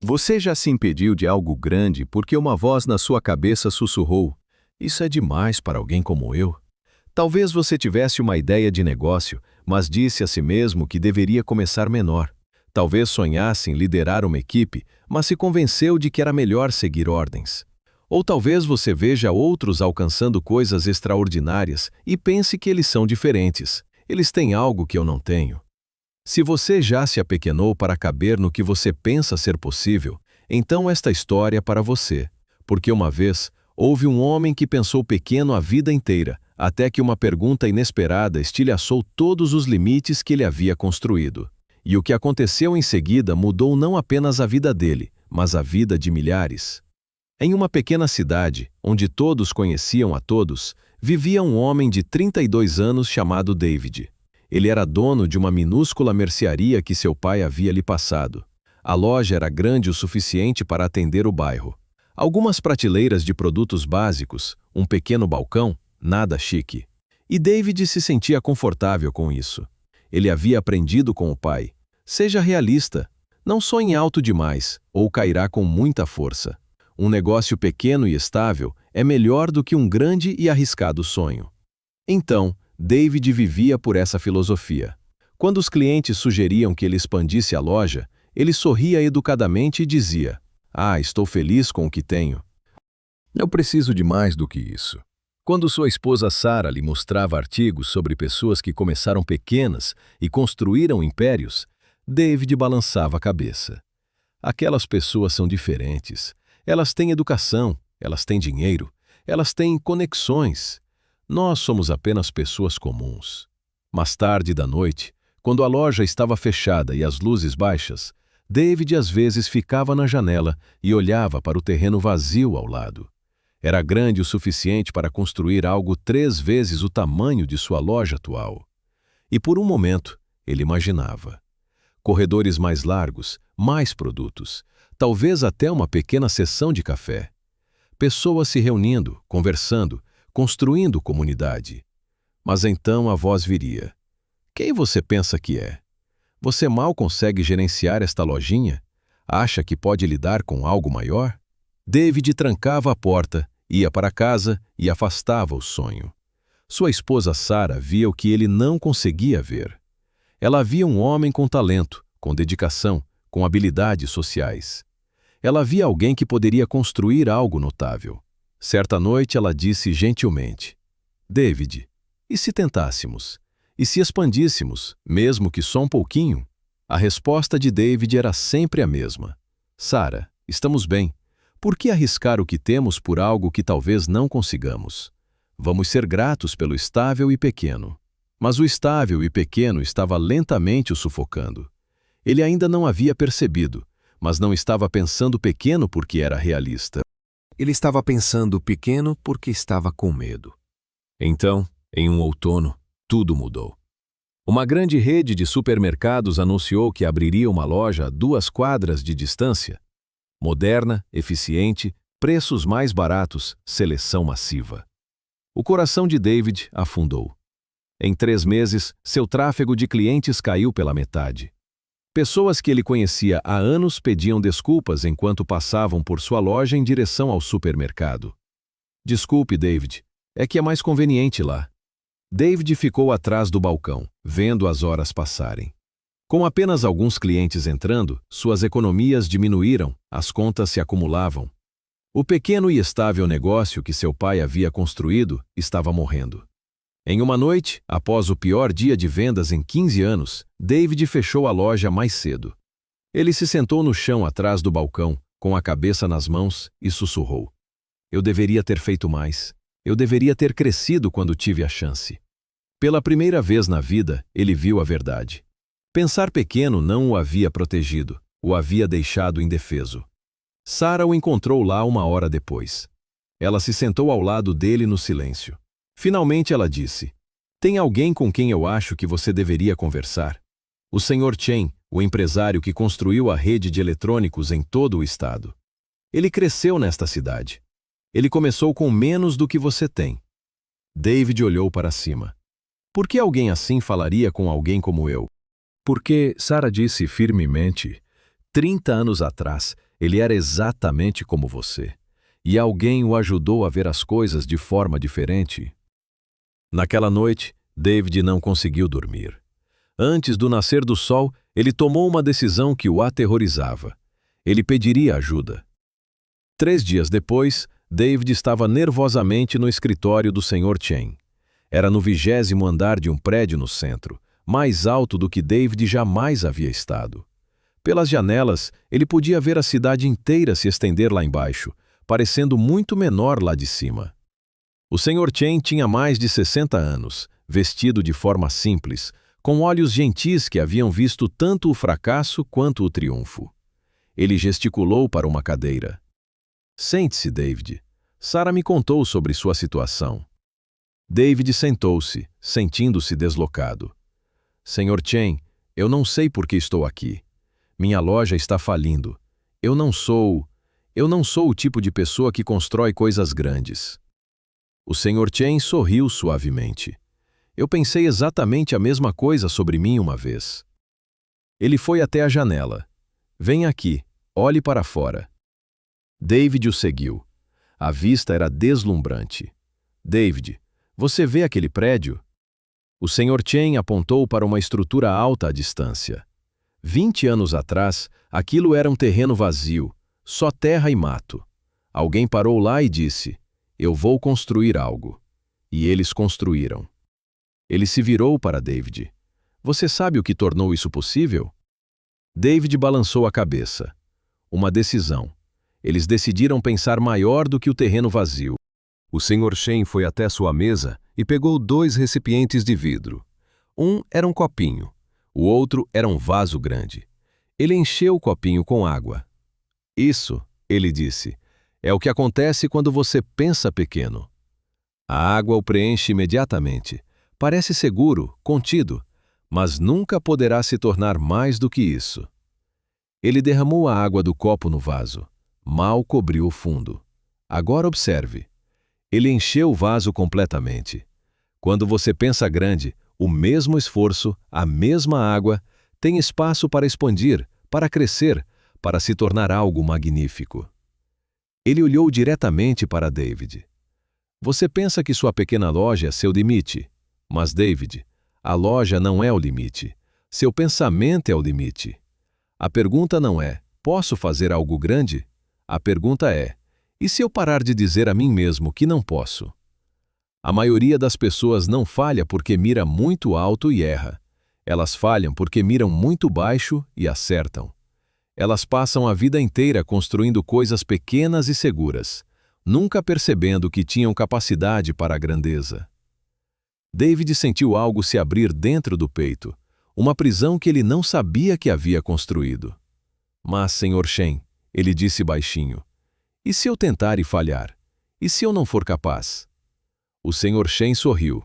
Você já se impediu de algo grande porque uma voz na sua cabeça sussurrou: "Isso é demais para alguém como eu"? Talvez você tivesse uma ideia de negócio, mas disse a si mesmo que deveria começar menor. Talvez sonhasse em liderar uma equipe, mas se convenceu de que era melhor seguir ordens. Ou talvez você veja outros alcançando coisas extraordinárias e pense que eles são diferentes. Eles têm algo que eu não tenho. Se você já se apequenou para caber no que você pensa ser possível, então esta história é para você. Porque uma vez, houve um homem que pensou pequeno a vida inteira, até que uma pergunta inesperada estilhaçou todos os limites que ele havia construído. E o que aconteceu em seguida mudou não apenas a vida dele, mas a vida de milhares. Em uma pequena cidade, onde todos conheciam a todos, vivia um homem de 32 anos chamado David. Ele era dono de uma minúscula mercearia que seu pai havia lhe passado. A loja era grande o suficiente para atender o bairro. Algumas prateleiras de produtos básicos, um pequeno balcão, nada chique. E David se sentia confortável com isso. Ele havia aprendido com o pai: seja realista, não sonhe alto demais, ou cairá com muita força. Um negócio pequeno e estável é melhor do que um grande e arriscado sonho. Então, David vivia por essa filosofia. Quando os clientes sugeriam que ele expandisse a loja, ele sorria educadamente e dizia: "Ah, estou feliz com o que tenho. Eu preciso de mais do que isso." Quando sua esposa Sarah lhe mostrava artigos sobre pessoas que começaram pequenas e construíram impérios, David balançava a cabeça. Aquelas pessoas são diferentes. Elas têm educação, elas têm dinheiro, elas têm conexões. Nós somos apenas pessoas comuns. Mais tarde da noite, quando a loja estava fechada e as luzes baixas, David às vezes ficava na janela e olhava para o terreno vazio ao lado. Era grande o suficiente para construir algo 3 vezes o tamanho de sua loja atual. E por um momento, ele imaginava corredores mais largos, mais produtos, talvez até uma pequena sessão de café. Pessoas se reunindo, conversando, construindo comunidade. Mas então a voz viria: "Quem você pensa que é? Você mal consegue gerenciar esta lojinha? Acha que pode lidar com algo maior?" David trancava a porta, ia para casa e afastava o sonho. Sua esposa Sarah via o que ele não conseguia ver. Ela via um homem com talento, com dedicação, com habilidades sociais. Ela via alguém que poderia construir algo notável. Certa noite ela disse gentilmente: "David, e se tentássemos? E se expandíssemos, mesmo que só um pouquinho?" A resposta de David era sempre a mesma: "Sarah, estamos bem. Por que arriscar o que temos por algo que talvez não consigamos? Vamos ser gratos pelo estável e pequeno." Mas o estável e pequeno estava lentamente o sufocando. Ele ainda não havia percebido, mas não estava pensando pequeno porque era realista. Ele estava pensando pequeno porque estava com medo. Então, em um outono, tudo mudou. Uma grande rede de supermercados anunciou que abriria uma loja a 2 quadras de distância. Moderna, eficiente, preços mais baratos, seleção massiva. O coração de David afundou. Em 3 meses, seu tráfego de clientes caiu pela metade. Pessoas que ele conhecia há anos pediam desculpas enquanto passavam por sua loja em direção ao supermercado. "Desculpe, David, é que é mais conveniente lá." David ficou atrás do balcão, vendo as horas passarem. Com apenas alguns clientes entrando, suas economias diminuíram, as contas se acumulavam. O pequeno e estável negócio que seu pai havia construído estava morrendo. Em uma noite, após o pior dia de vendas em 15 anos, David fechou a loja mais cedo. Ele se sentou no chão atrás do balcão, com a cabeça nas mãos, e sussurrou: "Eu deveria ter feito mais. Eu deveria ter crescido quando tive a chance." Pela primeira vez na vida, ele viu a verdade. Pensar pequeno não o havia protegido, o havia deixado indefeso. Sarah o encontrou lá 1 hora depois. Ela se sentou ao lado dele no silêncio. Finalmente ela disse: "Tem alguém com quem eu acho que você deveria conversar. O Sr. Chen, o empresário que construiu a rede de eletrônicos em todo o estado. Ele cresceu nesta cidade. Ele começou com menos do que você tem." David olhou para cima. Por que alguém assim falaria com alguém como eu? Porque, Sarah disse firmemente, 30 anos atrás, Ele era exatamente como você. E alguém o ajudou a ver as coisas de forma diferente. Naquela noite, David não conseguiu dormir. Antes do nascer do sol, ele tomou uma decisão que o aterrorizava. Ele pediria ajuda. 3 dias depois, David estava nervosamente no escritório do Sr. Chen. Era no 20º andar de um prédio no centro, mais alto do que David jamais havia estado. Pelas janelas, ele podia ver a cidade inteira se estender lá embaixo, parecendo muito menor lá de cima. O Sr. Chen tinha mais de 60 anos, vestido de forma simples, com olhos gentis que haviam visto tanto o fracasso quanto o triunfo. Ele gesticulou para uma cadeira. Sente-se, David. Sarah me contou sobre sua situação. David sentou-se, sentindo-se deslocado. Sr. Chen, eu não sei por que estou aqui. Minha loja está falindo. Eu não sou o tipo de pessoa que constrói coisas grandes. O Sr. Chen sorriu suavemente. Eu pensei exatamente a mesma coisa sobre mim uma vez. Ele foi até a janela. Venha aqui, olhe para fora. David o seguiu. A vista era deslumbrante. David, você vê aquele prédio? O Sr. Chen apontou para uma estrutura alta à distância. 20 anos atrás, aquilo era um terreno vazio, só terra e mato. Alguém parou lá e disse, eu vou construir algo. E eles construíram. Ele se virou para David. Você sabe o que tornou isso possível? David balançou a cabeça. Uma decisão. Eles decidiram pensar maior do que o terreno vazio. O Sr. Chen foi até sua mesa e pegou 2 recipientes de vidro. Um era um copinho, o outro era um vaso grande. Ele encheu o copinho com água. Isso, ele disse, é o que acontece quando você pensa pequeno. A água o preenche imediatamente. Parece seguro, contido, mas nunca poderá se tornar mais do que isso. Ele derramou a água do copo no vaso. Mal cobriu o fundo. Agora observe. Ele encheu o vaso completamente. Quando você pensa grande, o mesmo esforço, a mesma água, tem espaço para expandir, para crescer, para se tornar algo magnífico. Ele olhou diretamente para David. Você pensa que sua pequena loja é seu limite, mas David, a loja não é o limite. Seu pensamento é o limite. A pergunta não é, posso fazer algo grande? A pergunta é, e se eu parar de dizer a mim mesmo que não posso? A maioria das pessoas não falha porque mira muito alto e erra. Elas falham porque miram muito baixo e acertam. Elas passam a vida inteira construindo coisas pequenas e seguras, nunca percebendo que tinham capacidade para a grandeza. David sentiu algo se abrir dentro do peito, uma prisão que ele não sabia que havia construído. Mas, Sr. Chen, ele disse baixinho, e se eu tentar e falhar? E se eu não for capaz? O Sr. Chen sorriu.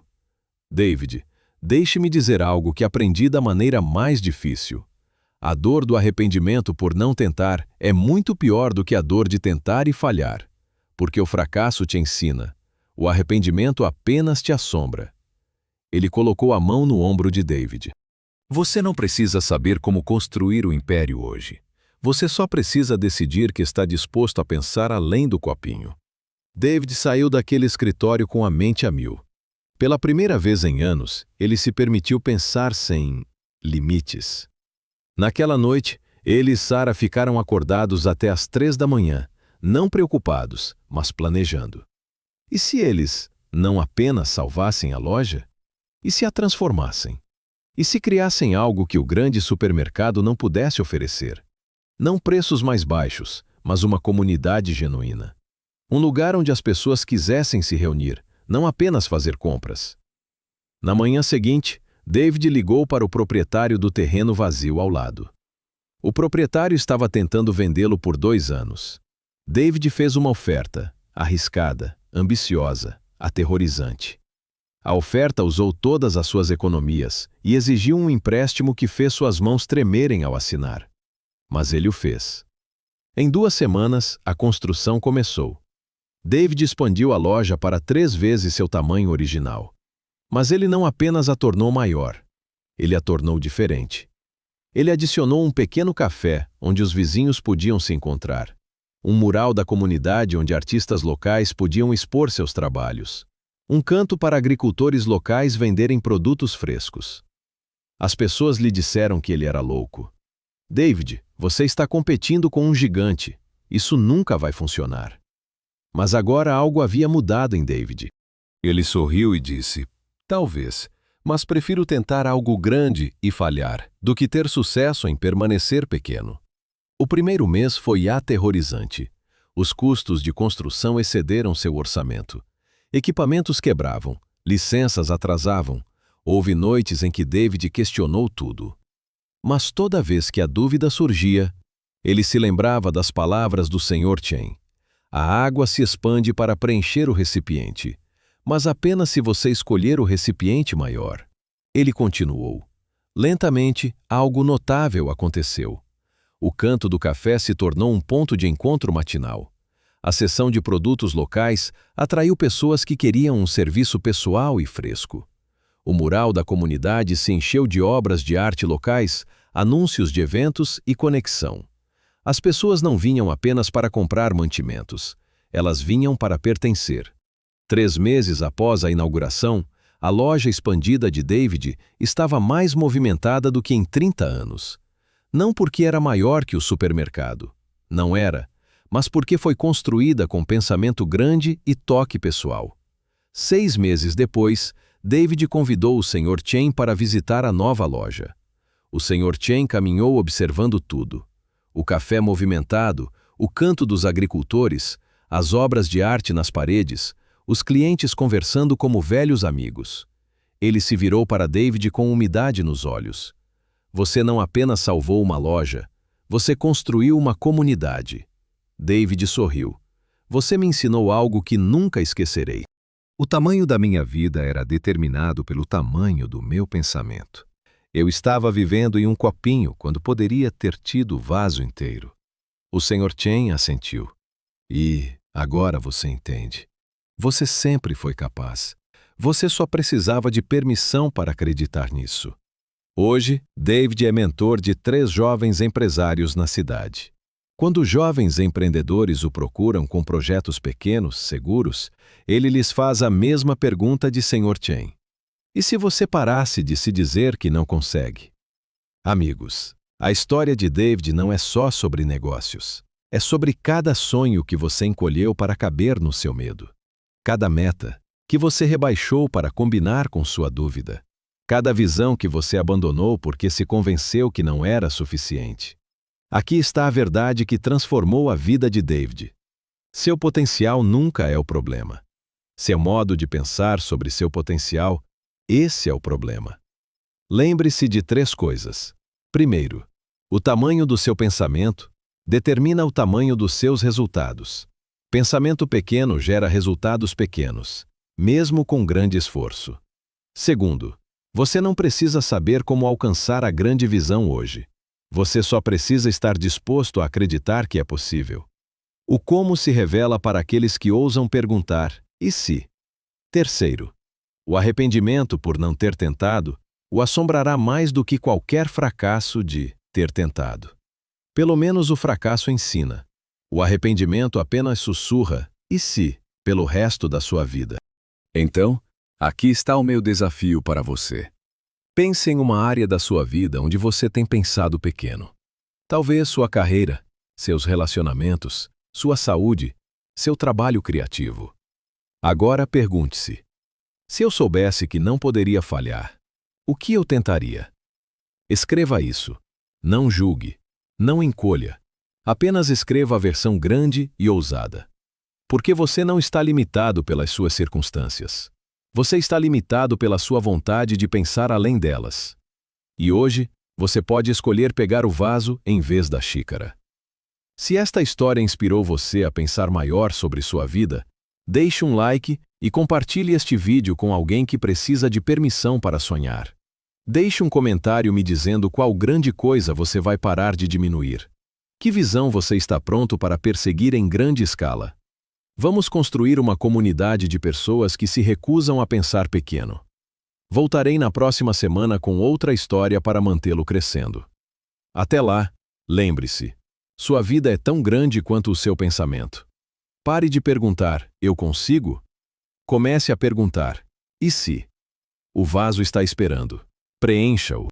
David, deixe-me dizer algo que aprendi da maneira mais difícil. A dor do arrependimento por não tentar é muito pior do que a dor de tentar e falhar, porque o fracasso te ensina, o arrependimento apenas te assombra. Ele colocou a mão no ombro de David. Você não precisa saber como construir o império hoje. Você só precisa decidir que está disposto a pensar além do copinho. David saiu daquele escritório com a mente a mil. Pela primeira vez em anos, ele se permitiu pensar sem limites. Naquela noite, ele e Sarah ficaram acordados até às 3 da manhã, não preocupados, mas planejando. E se eles não apenas salvassem a loja? E se a transformassem? E se criassem algo que o grande supermercado não pudesse oferecer? Não preços mais baixos, mas uma comunidade genuína. Um lugar onde as pessoas quisessem se reunir, não apenas fazer compras. Na manhã seguinte, David ligou para o proprietário do terreno vazio ao lado. O proprietário estava tentando vendê-lo por 2 anos. David fez uma oferta, arriscada, ambiciosa, aterrorizante. A oferta usou todas as suas economias e exigiu um empréstimo que fez suas mãos tremerem ao assinar. Mas ele o fez. Em 2 semanas, a construção começou. David expandiu a loja para 3 vezes seu tamanho original. Mas ele não apenas a tornou maior, ele a tornou diferente. Ele adicionou um pequeno café onde os vizinhos podiam se encontrar. Um mural da comunidade onde artistas locais podiam expor seus trabalhos. Um canto para agricultores locais venderem produtos frescos. As pessoas lhe disseram que ele era louco. David, você está competindo com um gigante. Isso nunca vai funcionar. Mas agora algo havia mudado em David. Ele sorriu e disse: talvez, mas prefiro tentar algo grande e falhar do que ter sucesso em permanecer pequeno. O primeiro mês foi aterrorizante. Os custos de construção excederam seu orçamento. Equipamentos quebravam, licenças atrasavam. Houve noites em que David questionou tudo. Mas toda vez que a dúvida surgia, ele se lembrava das palavras do Sr. Chen. A água se expande para preencher o recipiente, mas apenas se você escolher o recipiente maior. Ele continuou. Lentamente, algo notável aconteceu. O canto do café se tornou um ponto de encontro matinal. A seção de produtos locais atraiu pessoas que queriam um serviço pessoal e fresco. O mural da comunidade se encheu de obras de arte locais, anúncios de eventos e conexão. As pessoas não vinham apenas para comprar mantimentos, elas vinham para pertencer. 3 meses após a inauguração, a loja expandida de David estava mais movimentada do que em 30 anos. Não porque era maior que o supermercado. Não era, mas porque foi construída com pensamento grande e toque pessoal. 6 meses depois, David convidou o Sr. Chen para visitar a nova loja. O Sr. Chen caminhou observando tudo. O café movimentado, o canto dos agricultores, as obras de arte nas paredes, os clientes conversando como velhos amigos. Ele se virou para David com umidade nos olhos. Você não apenas salvou uma loja, você construiu uma comunidade. David sorriu. Você me ensinou algo que nunca esquecerei. O tamanho da minha vida era determinado pelo tamanho do meu pensamento. Eu estava vivendo em um copinho quando poderia ter tido o vaso inteiro. O Sr. Chen assentiu. E agora você entende. Você sempre foi capaz. Você só precisava de permissão para acreditar nisso. Hoje, David é mentor de 3 jovens empresários na cidade. Quando jovens empreendedores o procuram com projetos pequenos, seguros, ele lhes faz a mesma pergunta de Sr. Chen. E se você parasse de se dizer que não consegue? Amigos, a história de David não é só sobre negócios. É sobre cada sonho que você encolheu para caber no seu medo. Cada meta que você rebaixou para combinar com sua dúvida. Cada visão que você abandonou porque se convenceu que não era suficiente. Aqui está a verdade que transformou a vida de David. Seu potencial nunca é o problema. Seu modo de pensar sobre seu potencial, esse é o problema. Lembre-se de 3 coisas. Primeiro, o tamanho do seu pensamento determina o tamanho dos seus resultados. Pensamento pequeno gera resultados pequenos, mesmo com grande esforço. Segundo, você não precisa saber como alcançar a grande visão hoje. Você só precisa estar disposto a acreditar que é possível. O como se revela para aqueles que ousam perguntar, e se? Terceiro, o arrependimento por não ter tentado o assombrará mais do que qualquer fracasso de ter tentado. Pelo menos o fracasso ensina. O arrependimento apenas sussurra, e se, pelo resto da sua vida. Então, aqui está o meu desafio para você. Pense em uma área da sua vida onde você tem pensado pequeno. Talvez sua carreira, seus relacionamentos, sua saúde, seu trabalho criativo. Agora pergunte-se: se eu soubesse que não poderia falhar, o que eu tentaria? Escreva isso. Não julgue. Não encolha. Apenas escreva a versão grande e ousada. Porque você não está limitado pelas suas circunstâncias. Você está limitado pela sua vontade de pensar além delas. E hoje, você pode escolher pegar o vaso em vez da xícara. Se esta história inspirou você a pensar maior sobre sua vida, deixe um like e compartilhe este vídeo com alguém que precisa de permissão para sonhar. Deixe um comentário me dizendo qual grande coisa você vai parar de diminuir. Que visão você está pronto para perseguir em grande escala? Vamos construir uma comunidade de pessoas que se recusam a pensar pequeno. Voltarei na próxima semana com outra história para mantê-lo crescendo. Até lá, lembre-se, sua vida é tão grande quanto o seu pensamento. Pare de perguntar, eu consigo? Comece a perguntar, e se? O vaso está esperando. Preencha-o.